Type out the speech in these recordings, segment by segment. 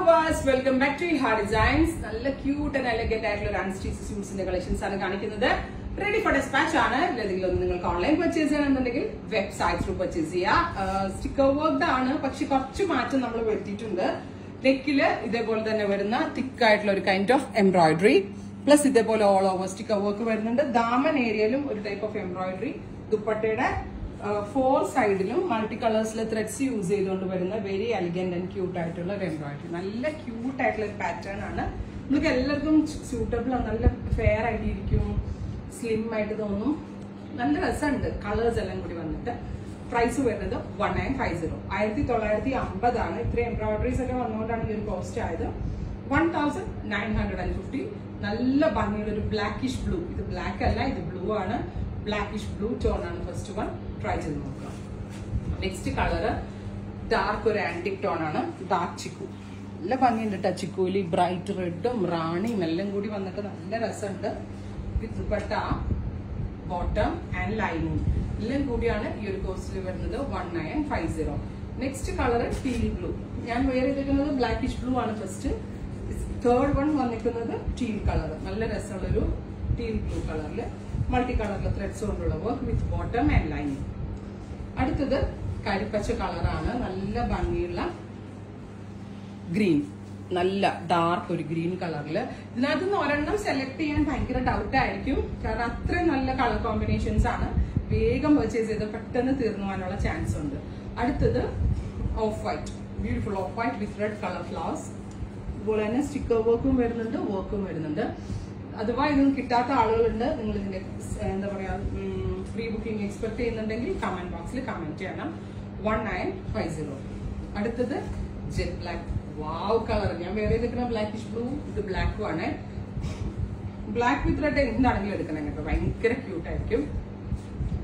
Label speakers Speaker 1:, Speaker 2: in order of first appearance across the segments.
Speaker 1: viewers, welcome back to Iha Designs. Nalla cute and elegant ആയിട്ടുള്ള unstitched suits ന്റെ collections ആണ് കാണിക്കുന്നത്. Ready for dispatch ആണ്. ഇതിലൊന്നും നിങ്ങൾക്ക് ഓൺലൈൻ പർച്ചേസ് ചെയ്യണമെന്നുണ്ടെങ്കിൽ വെബ്സൈറ്റ് ത്രൂ പർച്ചേസ് ചെയ്യാം. സ്റ്റിക്കർ വർക്ക് ആണ്, പക്ഷെ കുറച്ച് മാറ്റം നമ്മൾ വരുത്തിയിട്ടുണ്ട്. നെക്കില് ഇതേപോലെ തന്നെ വരുന്ന തിക്ക് ആയിട്ടുള്ള ഒരു കൈൻഡ് ഓഫ് എംബ്രോയിഡറി പ്ലസ് ഇതേപോലെ ഓൾ ഓവർ സ്റ്റിക്കർ വർക്ക് വരുന്നുണ്ട്. ദാമൻ ഏരിയയിലും ഒരു ടൈപ്പ് ഓഫ് എംബ്രോയിഡറി. ദുപ്പട്ടയുടെ ഫോർ സൈഡിലും മൾട്ടി കളേഴ്സിലെ ത്രെഡ്സ് യൂസ് ചെയ്തുകൊണ്ട് വരുന്ന വെരി എലിഗന്റ് ആൻഡ് ക്യൂട്ട് ആയിട്ടുള്ള ഒരു എംബ്രോയിഡറി. നല്ല ക്യൂട്ട് ആയിട്ടുള്ള ഒരു പാറ്റേൺ ആണ്. നമുക്ക് എല്ലാവർക്കും സ്യൂട്ടബിൾ ആണ്. നല്ല ഫെയർ ആയിട്ടിരിക്കും, സ്ലിം ആയിട്ട് തോന്നും. നല്ല രസമുണ്ട് കളേഴ്സ് എല്ലാം കൂടി വന്നിട്ട്. പ്രൈസ് വരുന്നത് 1950. 1950 ആണ്. ഇത്രയും എംബ്രോയിഡറീസ് ഒക്കെ വന്നുകൊണ്ടാണ് ഈ ഒരു കോസ്റ്റ് ആയത്. 1950. നല്ല ഭംഗിയുള്ള ഒരു ബ്ലാക്കിഷ് ബ്ലൂ. ഇത് ബ്ലാക്ക് അല്ല, ഇത് ബ്ലൂ ആണ്. ബ്ലാക്കിഷ് ബ്ലൂ ടോൺ ആണ് ഫസ്റ്റ് വൺ. ട്രൈ ചെയ്ത് നോക്കാം. നെക്സ്റ്റ് കളറ് ഡാർക്ക് ഒരു ആന്റിക് ടോൺ ആണ്. ഡാർക്ക് ചിക്കു. നല്ല ഭംഗിയുണ്ട് കേട്ടോ. ചിക്കുവിൽ ബ്രൈറ്റ് റെഡും റാണിയും എല്ലാം കൂടി വന്നിട്ട് നല്ല രസമുണ്ട്. വിത്ത് ദുപ്പട്ട, ബോട്ടം ആൻഡ് ലൈനിങ് എല്ലാം കൂടിയാണ് ഈ ഒരു കോസ്റ്റിൽ വരുന്നത്. 1950. Next colour teal blue. ഞാൻ വെയർ ചെയ്തിരിക്കുന്നത് ബ്ലാക്കിഷ് ബ്ലൂ ആണ് ഫസ്റ്റ്. തേർഡ് വൺ വന്നിരിക്കുന്നത് ടീൽ കളർ. നല്ല രസമുള്ളൊരു ടീൽ ബ്ലൂ കളറിൽ മൾട്ടി കളറിലെ ത്രെഡ്സ് കൊണ്ടുള്ള work with bottom and lining. അടുത്തത് കരിപ്പച്ച കളറാണ്. നല്ല ഭംഗിയുള്ള ഗ്രീൻ, നല്ല ഡാർക്ക് ഒരു ഗ്രീൻ കളറിൽ. ഇതിനകത്ത് നിന്ന് ഒരെണ്ണം സെലക്ട് ചെയ്യാൻ ഭയങ്കര ഡൗട്ട് ആയിരിക്കും, കാരണം അത്രയും നല്ല കളർ കോമ്പിനേഷൻസ് ആണ്. വേഗം പർച്ചേസ് ചെയ്ത് പെട്ടെന്ന് തീർന്നു പോകാനുള്ള ചാൻസ് ഉണ്ട്. അടുത്തത് of white, beautiful of white with red colour flowers. അതുപോലെ തന്നെ സ്റ്റിക്കർ വർക്കും വരുന്നുണ്ട്, വർക്കും വരുന്നുണ്ട്. അഥവാ ഇതൊന്നും കിട്ടാത്ത ആളുകളുണ്ട്, നിങ്ങൾ ഇതിന്റെ എന്താ പറയാ പ്രീ ബുക്കിംഗ് എക്സ്പെക്ട് ചെയ്യുന്നുണ്ടെങ്കിൽ കമന്റ് ബോക്സിൽ കമന്റ് ചെയ്യണം. 1950. അടുത്തത് ജെറ്റ് ബ്ലാക്ക്. വാവ് കളർ. ഞാൻ വേറെ എടുക്കുന്ന ബ്ലാക്കിഷ് ബ്ലൂ, ഇത് ബ്ലാക്കും ആണ്. ബ്ലാക്ക് വിത്ത് റെഡ് എന്താണെങ്കിലും എടുക്കണം കേട്ടോ, ഭയങ്കര ക്യൂട്ട് ആയിരിക്കും.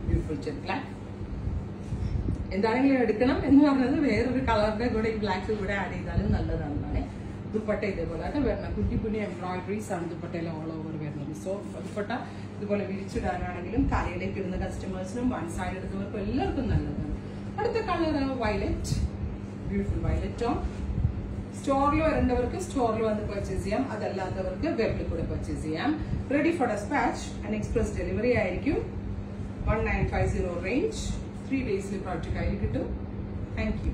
Speaker 1: Beautiful jet black. എന്താണെങ്കിലും എടുക്കണം എന്ന് പറഞ്ഞത് വേറൊരു കളറിന്റെ കൂടെ ഈ ബ്ലാക്ക് കൂടെ ആഡ് ചെയ്താലും നല്ലതാണെന്നാണ്. ദുപ്പട്ട ഇതേപോലെ വരണം. കുട്ടി കുഞ്ഞി എംബ്രോയിഡറീസ് ആണ് ദുപ്പട്ടയിൽ ഓൾ ഓവർ വരുന്നത്. സോ ദുപ്പട്ട ഇതുപോലെ വിരിച്ചിടാനാണെങ്കിലും കരയിലേക്ക് ഇടുന്ന കസ്റ്റമേഴ്സിനും വൺ സൈഡ് എടുത്തവർക്കും എല്ലാവർക്കും നല്ലതാണ്. അടുത്ത colour violet, beautiful violet tone. സ്റ്റോറിൽ വരേണ്ടവർക്ക് സ്റ്റോറിൽ വന്ന് പർച്ചേസ് ചെയ്യാം, അതല്ലാത്തവർക്ക് വെബിൽ കൂടെ പർച്ചേസ് ചെയ്യാം. Ready for despatch and express delivery ആയിരിക്കും. 1950 റേഞ്ച്. 3 ഡേയ്സിൽ പ്രോഡക്റ്റ് കയ്യിൽ കിട്ടും. Thank U.